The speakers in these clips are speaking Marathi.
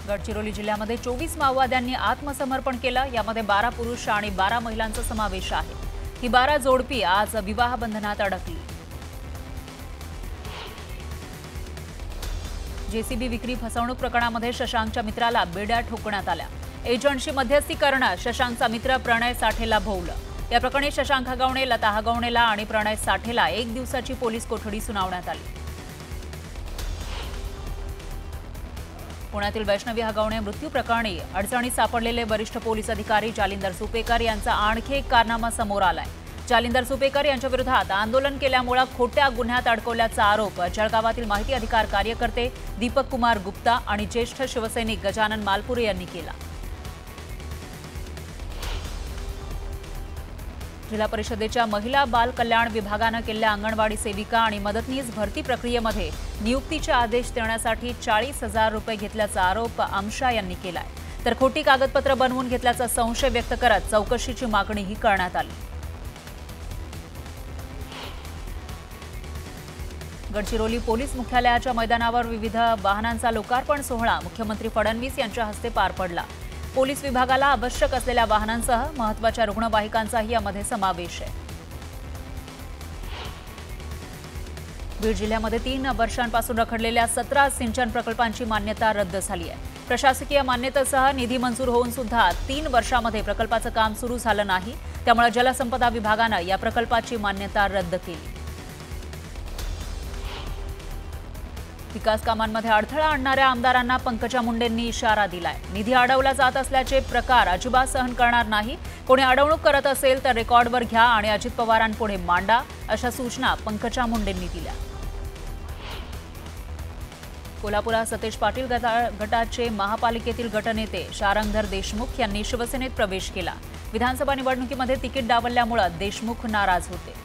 गडचिरोली जिल्ह्यामध्ये 24 माओवाद्यांनी आत्मसमर्पण केलं। यामध्ये 12 पुरुष आणि 12 महिलांचा समावेश आहे। ही 12 जोडपी आज विवाह बंधनात अडकली। जेसीबी विक्री फसवणूक प्रकरणामध्ये शशांकच्या मित्राला बेड्या ठोकण्यात आल्या। एजंटशी मध्यस्थी करणं शशांकचा मित्र प्रणय साठेला भोवलं। या प्रकरणी शशांक हगवणे, लता हगवणेला आणि प्रणय साठेला 1 दिवसाची पोलीस कोठडी सुनावण्यात आली। पुण्यातील वैष्णवी हगवणे मृत्यू प्रकरणी अडचणीत सापडलेले वरिष्ठ पोलीस अधिकारी जालिंदर सुपेकर यांचा आणखी एक कारनामा समोर आलाय। जालिंदर सुपेकर यांच्या विरोधात आंदोलन केल्यामुळे खोट्या गुन्ह्यात अडकवल्याचा आरोप जळगावातील माहिती अधिकार कार्यकर्ते दीपक कुमार गुप्ता आणि ज्येष्ठ शिवसैनिक गजानन मालपुरे यांनी केला। जिल्हा परिषदेच्या महिला बाल कल्याण विभागाने केलेल्या अंगणवाडी सेविका आणि मदतनीस भरती प्रक्रियेमध्ये नियुक्तीचे आदेश देण्यासाठी 40,000 रुपये घेतल्याचा आरोप आमशा यांनी केलाय। तर खोटी कागदपत्र बनवून घेतल्याचा संशय व्यक्त करत चौकशीची मागणीही करण्यात आली। गडचिरोली पोलीस मुख्यालयाच्या मैदानावर विविध वाहनांचा लोकार्पण सोहळा मुख्यमंत्री फडणवीस यांच्या हस्ते पार पडला। पोलीस विभागाला आवश्यक असलेल्या वाहनांसह महत्त्वाच्या रुग्णवाहिकांचाही यामध्ये समावेश आहे। बीड जिल्ह्यामध्ये 3 वर्षांपासून रखडलेल्या 17 सिंचन प्रकल्पांची मान्यता रद्द झाली आहे। प्रशासकीय मान्यतेसह निधी मंजूर होऊन सुद्धा 3 वर्षांमध्ये प्रकल्पाचं काम सुरू झालं नाही। त्यामुळे जलसंपदा विभागाने या प्रकल्पाची मान्यता रद्द केली। विकास कामांमध्ये अडथळा आणणाऱ्या आमदारांना पंकजा मुंडेंनी इशारा दिलाय। निधी अडवला जात असल्याचे प्रकार अजिबात सहन करणार नाही। कोणी अडवणूक करत असेल तर रेकॉर्डवर घ्या आणि अजित पवारांपुढे मांडा, अशा सूचना पंकजा मुंडेंनी दिल्या। कोल्हापुरात सतेज पाटील गटाचे महापालिकेतील गटनेते शारंगधर देशमुख यांनी शिवसेनेत प्रवेश केला। विधानसभा निवडणुकीमध्ये तिकीट डावलल्यामुळे देशमुख नाराज होते।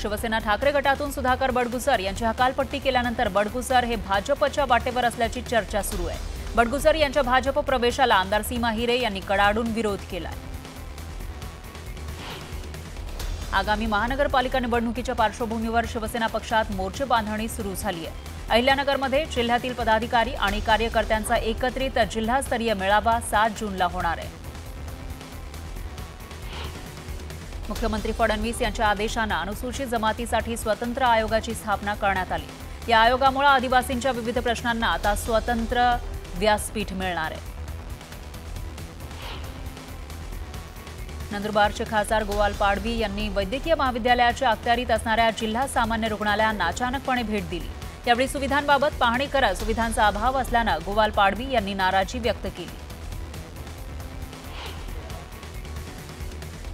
शिवसेना ठाकरे गटातून सुधाकर बडगुसर यांची हकालपट्टी केल्यानंतर बडगुसर हे भाजपच्या वाटेवर असल्याची चर्चा सुरू आहे। बडगुसर यांच्या भाजप प्रवेशाला आमदार सीमा हिरे यांनी कडाडून विरोध केलाय। आगामी महानगरपालिका निवडणुकीच्या पार्श्वभूमीवर शिवसेना पक्षात मोर्चे बांधणी सुरू झाली आहे। अहिल्यानगरमध्ये जिल्ह्यातील पदाधिकारी आणि कार्यकर्त्यांचा एकत्रित जिल्हास्तरीय मेळावा 7 जूनला होणार आहे। मुख्यमंत्री फडणवीस यांच्या आदेशाने अनुसूचित जमातीसाठी स्वतंत्र आयोगाची स्थापना करण्यात आली। या आयोगामुळे आदिवासींच्या विविध प्रश्नांना आता स्वतंत्र व्यासपीठ मिळणार आहे। नंदुरबारचे खासदार गोवाल पाडवी यांनी वैद्यकीय महाविद्यालयाच्या अखत्यारीत असणाऱ्या जिल्हा सामान्य रुग्णालयांना अचानकपणे भेट दिली। यावेळी सुविधांबाबत पाहणी करत सुविधांचा अभाव असल्याने गोवाल पाडवी यांनी नाराजी व्यक्त केली।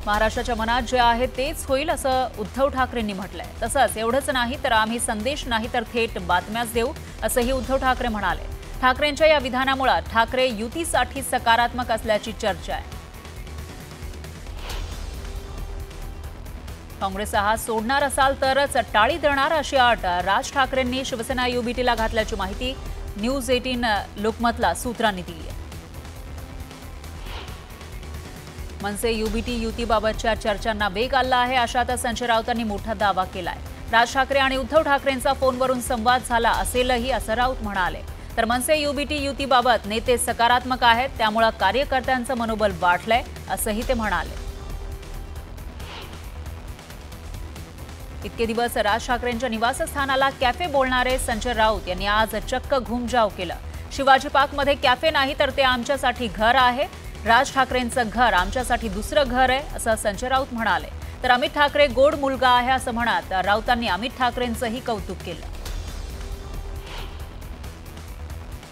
महाराष्ट्राच्या मनात जे आहे तेच होईल असं उद्धव ठाकरेंनी म्हटलंय। तसंच एवढंच नाही तर आम्ही संदेश नाही तर थेट बातम्याच देऊ असंही उद्धव ठाकरे म्हणाले। ठाकरेंच्या या विधानामुळे ठाकरे युतीसाठी सकारात्मक असल्याची चर्चा आहे। काँग्रेस हात सोडणार असाल तरच टाळी देणार अशी अट राज ठाकरेंनी शिवसेना युबीटीला घातल्याची माहिती न्यूज 18 लोकमतला सूत्रांनी दिली आहे। मनसे युबीटी युतीबाबतच्या चर्चांना वेग आला आहे अशातच संजय राऊतांनी मोठा दावा केलाय। राज ठाकरे आणि उद्धव ठाकरेंचा फोनवरून संवाद झाला असेलही असं राऊत म्हणाले। तर मनसे युबीटी युतीबाबत नेते सकारात्मक आहेत, त्यामुळे कार्यकर्त्यांचं मनोबल वाढलंय असंही ते म्हणाले। इतके दिवस राज ठाकरेंच्या निवासस्थानाला कॅफे बोलणारे संजय राऊत यांनी आज चक्क घुमजाव केलं। शिवाजी पार्कमध्ये कॅफे नाही तर ते आमच्यासाठी घर आहे। राज ठाकरेंचं घर आमच्यासाठी दुसरं घर आहे असं संजय राऊत म्हणाले। तर अमित ठाकरे गोड मुलगा आहे असं म्हणत राऊतांनी अमित ठाकरेंचंही कौतुक केलं।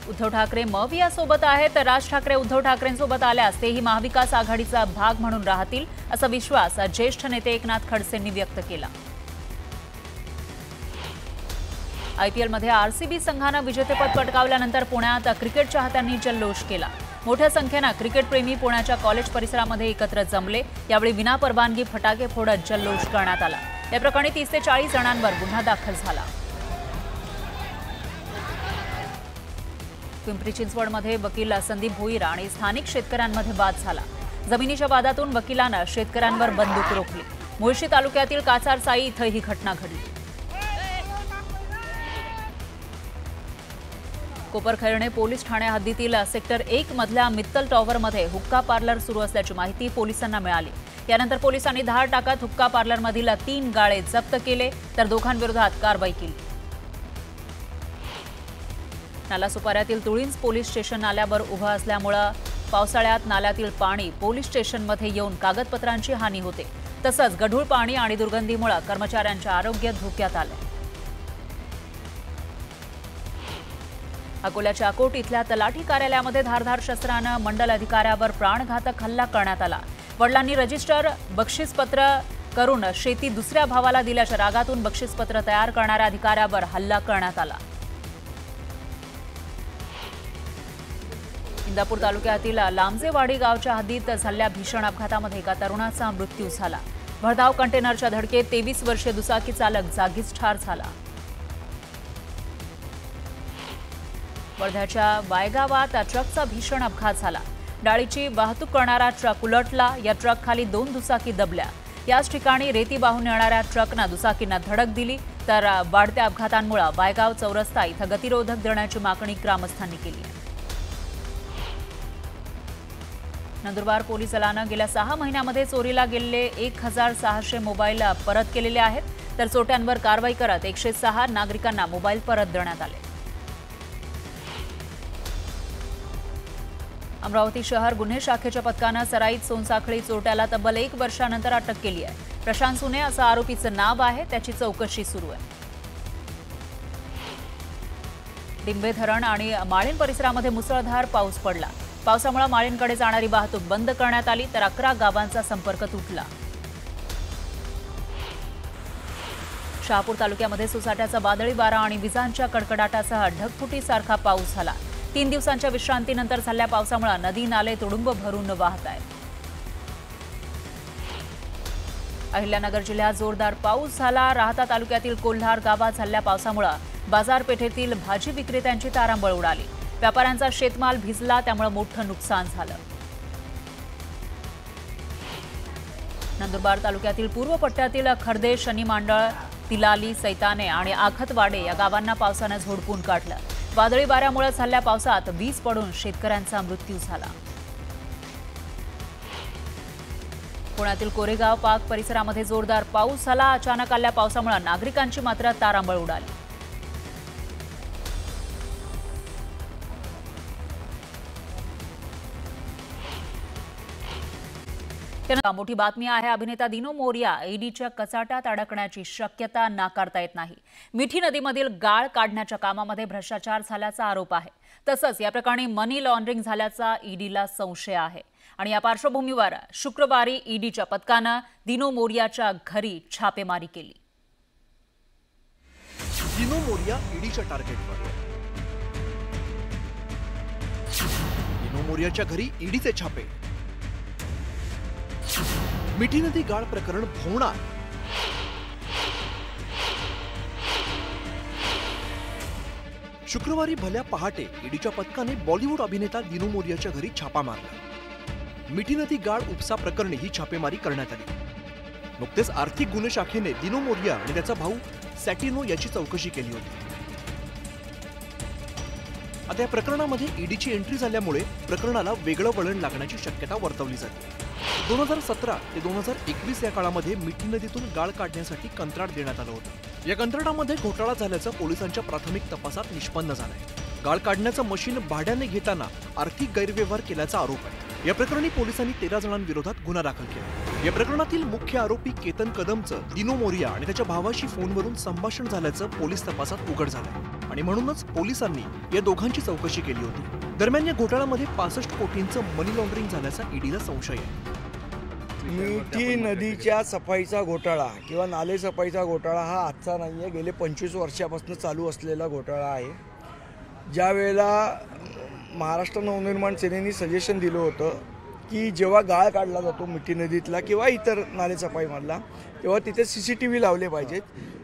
उद्धव ठाकरे मविया सोबत आहेत तर राज ठाकरे उद्धव ठाकरेंसोबत आल्यास तेही महाविकास आघाडीचा भाग म्हणून राहतील असा विश्वास ज्येष्ठ नेते एकनाथ खडसेंनी व्यक्त केला। आयपीएलमध्ये आरसीबी संघाने विजेतेपद पटकावल्यानंतर पुण्यात क्रिकेट चाहत्यांनी जल्लोष केला। मोठ्या संख्येने क्रिकेटप्रेमी पुण्याच्या कॉलेज परिसरामध्ये एकत्र जमले। यावेळी विनापरवानगी फटाके फोडत जल्लोष करण्यात आला। या प्रकरणी 30 ते 40 जणांवर गुन्हा दाखल झाला। पिंपरी चिंचवडमध्ये वकील संदीप भोईर आणि स्थानिक शेतकऱ्यांमध्ये वाद झाला। जमिनीच्या वादातून वकिलांना शेतकऱ्यांवर बंदूक रोखली। मुळशी तालुक्यातील काचारसाई इथं ही घटना घडली। कोपरखैरणे पोलीस ठाण्या हद्दीतील सेक्टर 1 मधल्या मित्तल टॉवरमध्ये हुक्का पार्लर सुरू असल्याची माहिती पोलिसांना मिळाली। यानंतर पोलिसांनी धाड टाकत हुक्का पार्लरमधील 3 गाळे जप्त केले तर दोघांविरोधात कारवाई केली। नालासोपाऱ्यातील तुळींज पोलीस स्टेशन नाल्यावर उभं असल्यामुळे पावसाळ्यात नाल्यातील पाणी पोलीस स्टेशनमध्ये येऊन कागदपत्रांची हानी होते। तसंच गढूळ पाणी आणि दुर्गंधीमुळे कर्मचाऱ्यांचे आरोग्य धोक्यात आले। अकोल्याच्या अकोट इथल्या तलाठी कार्यालयामध्ये धारधार शस्त्रानं मंडल अधिकाऱ्यावर प्राणघातक हल्ला करण्यात आला। वडिलांनी रजिस्टर बक्षीसपत्र करून शेती दुसऱ्या भावाला दिल्याच्या रागातून बक्षीसपत्र तयार करणाऱ्या अधिकाऱ्यावर हल्ला करण्यात आला। इंदापूर तालुक्यातील लांबजेवाडी गावच्या हद्दीत झालेल्या भीषण अपघातामध्ये एका तरुणाचा मृत्यू झाला। भरधाव कंटेनरच्या धडकेत 23 वर्षीय दुचाकी चालक जागीच ठार झाला। वर्ध्याच्या वायगावात ट्रकचा भीषण अपघात झाला। डाळीची वाहतूक करणारा ट्रक उलटला। या ट्रक खाली 2 दुचाकी दबल्या। याच ठिकाणी रेती वाहून येणाऱ्या ट्रकनं दुचाकींना धडक दिली तर वाढत्या अपघातांमुळे वायगाव चौरस्ता इथं गतिरोधक देण्याची मागणी ग्रामस्थांनी केली आहे। नंदुरबार पोलीस दलानं गेल्या 6 महिन्यामध्ये चोरीला गेलेले 1600 मोबाईल परत केलेले आहेत तर चोरट्यांवर कारवाई करत 106 नागरिकांना मोबाईल परत देण्यात आले। अमरावती शहर गुन्हे शाखेच्या पथकानं सराईत सोनसाखळी चोरट्याला तब्बल 1 वर्षानंतर अटक केली आहे। प्रशांत सुने असं आरोपीचं नाव आहे। त्याची चौकशी सुरू आहे। डिंबे धरण आणि माळीण परिसरामध्ये मुसळधार पाऊस पडला। पावसामुळे माळीणकडे जाणारी वाहतूक बंद करण्यात आली तर 11 गावांचा संपर्क तुटला। शहापूर तालुक्यामध्ये सोसाट्याचा वादळी वारा आणि विजांच्या कडकडाटासह ढगफुटीसारखा पाऊस झाला। 3 दिवसांच्या विश्रांतीनंतर झालेल्या पावसामुळे नदी नाले तुडुंब भरून वाहत आहेत। अहिल्यानगर जिल्ह्यात जोरदार पाऊस झाला। राहता तालुक्यातील कोल्हार गावात झालेल्या पावसामुळे बाजारपेठेतील भाजी विक्रेत्यांची तारांबळ उडाली। व्यापाऱ्यांचा शेतमाल भिजला त्यामुळे मोठं नुकसान झालं। नंदुरबार तालुक्यातील पूर्व पट्ट्यातील खर्दे, शनी मांडळ, तिलाली, सैताने आणि आखतवाडे या गावांना पावसानं झोडपून काढलं। वादळी वाऱ्यामुळे झालेल्या पावसात वीज पडून शेतकऱ्यांचा मृत्यू झाला। पुण्यातील कोरेगाव पार्क परिसरामध्ये जोरदार पाऊस झाला। अचानक आलेल्या पावसामुळे नागरिकांची मात्र तारांबळ उडाली। मोठी बातमी आहे। अभिनेता दिनो मोरिया ईडीच्या कचाट्यात अडकण्याची शक्यता नाकारता येत नाही। मिठी नदीमधील गाळ काढण्याच्या कामामध्ये भ्रष्टाचार झाल्याचा आरोप आहे। तसंच या प्रकरणी मनी लॉन्ड्रिंग झाल्याचा ईडीला संशय आहे आणि या पार्श्वभूमीवर शुक्रवारी ईडीच्या पथकानं दिनो मोरियाच्या घरी छापेमारी केली। दिनो मोरिया ईडीच्या टार्गेटवर। दिनो मोरियाच्या घरी ईडीचे छापे। मिठी नदी गाळ प्रकरण भोवणार। शुक्रवारी भल्या पहाटे ईडीच्या पथकाने बॉलिवूड अभिनेता दिनो मोरियाच्या घरी छापा मारला। मिठी नदी गाळ उपसा प्रकरणी ही छापेमारी करण्यात आली। नुकतेच आर्थिक गुन्हे शाखेने दिनो मोरिया आणि त्याचा भाऊ सॅटिनो याची चौकशी केली होती। आता या प्रकरणामध्ये ईडीची एंट्री झाल्यामुळे प्रकरणाला वेगळं वळण लागण्याची शक्यता वर्तवली जाते। 2017 ते 2021 या काळामध्ये मिठी नदीतून गाळ काढण्यासाठी कंत्राट देण्यात आलं होतं। या कंत्राटामध्ये घोटाळा झाल्याचं पोलिसांच्या प्राथमिक तपासात निष्पन्न झालंय। गाळ काढण्याचं मशीन भाड्याने घेताना आर्थिक गैरव्यवहार केल्याचा आरोप आहे। या प्रकरणी पोलिसांनी 13 जणांविरोधात गुन्हा दाखल केला। या प्रकरणातील मुख्य आरोपी केतन कदमचं दिनो मोरिया आणि त्याच्या भावाशी फोनवरून संभाषण झाल्याचं पोलीस तपासात उघड झालंय आणि म्हणूनच पोलिसांनी या दोघांची चौकशी केली होती। दरम्यान या घोटाळ्यामध्ये 65 कोटींचं मनी लॉन्ड्रिंग झाल्याचा ईडीला संशय आहे। मिठी नदीच्या सफाईचा घोटाळा किंवा नाले सफाईचा घोटाळा हा आजचा नाही आहे। गेले 25 वर्षापासून चालू असलेला घोटाळा आहे। ज्या वेळेला महाराष्ट्र नवनिर्माण सेनेने सजेशन दिलं होतं की जेव्हा गाळ काढला जातो मिठी नदीतला किंवा इतर नाले सफाईमधला तेव्हा तिथे CCTV लावले पाहिजेत,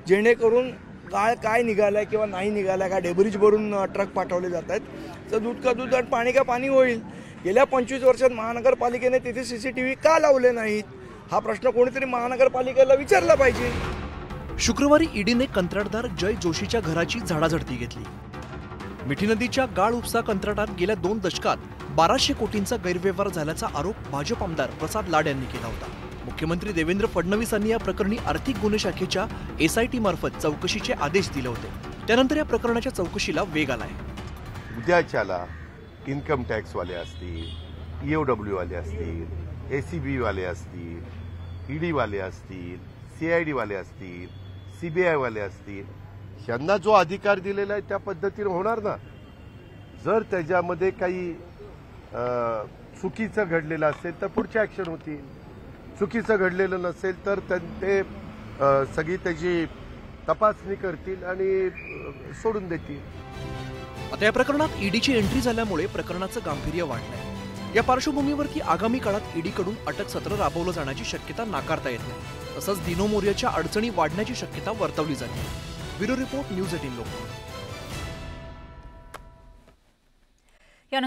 जेणेकरून गाळ काय निघाला आहे किंवा नाही निघाला, काय डेब्रिज भरून ट्रक पाठवले जात आहेत तर दूध का दूध आणि पाणी का पाणी होईल। गेल्या 25 वर्षात महानगरपालिकेने तिथे CCTV का लावले नाहीत हा प्रश्न कोणीतरी महानगरपालिकेला विचारला पाहिजे। शुक्रवारी ईडीने कंत्राटदार जय जोशीच्या घराची झाडाझडती घेतली। मिठी नदीच्या गाळ उपसा कंत्राटात गेल्या 2 दशकात 1200 कोटींचा गैरव्यवहार झाल्याचा आरोप भाजप आमदार प्रसाद लाड यांनी केला होता. मुख्यमंत्री देवेंद्र फडणवीस यांनी या प्रकरणी आर्थिक गुन्हे शाखेच्या SIT मार्फत चौकशीचे आदेश दिले होते. त्यानंतर या प्रकरणाच्या चौकशीला वेग आलाय. उद्याच्याला इन्कम टॅक्स वाले असतील, EOW वाले असतील, ACB वाले असतील, ED वाले असतील, CID वाले असतील, CBI वाले असतील, यांना जो अधिकार दिलेला आहे त्या पद्धतीने होणार ना. जर त्याच्यामध्ये काही चुकीचं घडलेलं असेल तर पुढची ऍक्शन होतील. चुकीचं घडलेलं नसेल तर ते सगळी त्याची तपासणी करतील आणि सोडून देतील. आता या प्रकरणात ईडीची एंट्री झाल्यामुळे प्रकरणाचं गांभीर्य वाढलंय. या पार्श्वभूमीवरती आगामी काळात ईडीकडून अटक सत्र राबवलं जाण्याची शक्यता नाकारता येत नाही. तसंच दिनो मोर्याच्या अडचणी वाढण्याची शक्यता वर्तवली जाते. Bureau report, news 18 Lokmat.